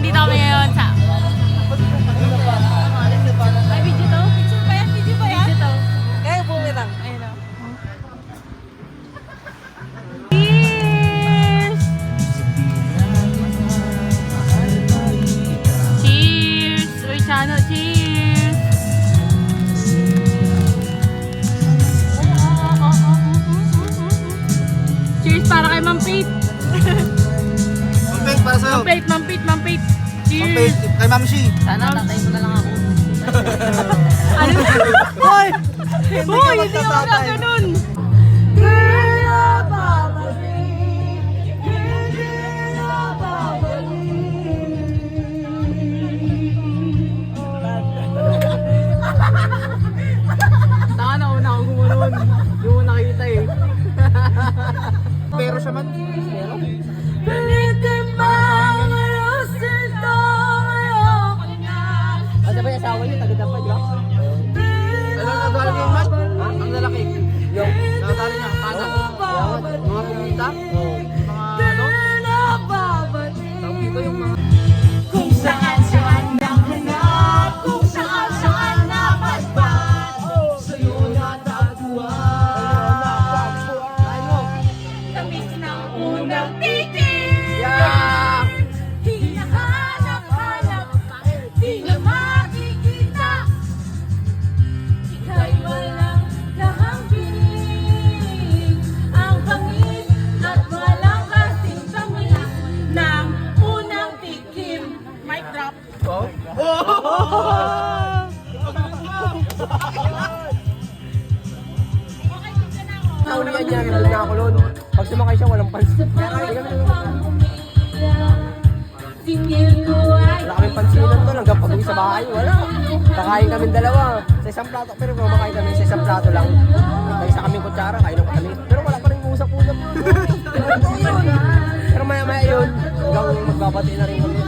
nandito kami ngayon sa... Ay, video to? Picture ba yan? Video ba yan? Video to. Kaya bumirang. Ayun o. Cheers! Cheers! Uy, Chano, cheers! Cheers para kay Ma'am Pete! Mampit para sa'yo. Ma'am Pete! Cheers! Mampit kay Ma'am Shi. Sana tatay mo na lang ako. Ano na? Hoy! Uy, hindi ako gaganon! Taka na una ako gumanon. Hindi mo nakita eh. Pero siya man. Ano ba yung asawa niyo? Tagad pa, di ba? Ano nagdala yung mat? Ha? Ang lalaki. Yung. Nakatali niya. Kanan. Mga pumunta. Oo. Mga ano? Tawag dito yung mga... Kung saan nahanap, kung saan napaspas, sa'yo natagpuan. Tamis ng unang titig, Yeah! hinahanap-hanap, di na makikita. Ika'y walang kahambing, ang bangis at walang kasing tamis ng unang tikim. Mic drop. Oh? Naulian niya, rin na ako noon. Pag sumakay siya, walang pansin. Wala kaming pansinan doon, hanggang pag-uwi sa bahay, wala. Kakain kami dalawa, sa isang plato, pero kumakain kami sa isang plato lang. May isa kaming kutsara, kainan ko kami. Pero wala pa rin usap-usap. Pero maya-maya yun, hanggang magbabati na rin kami.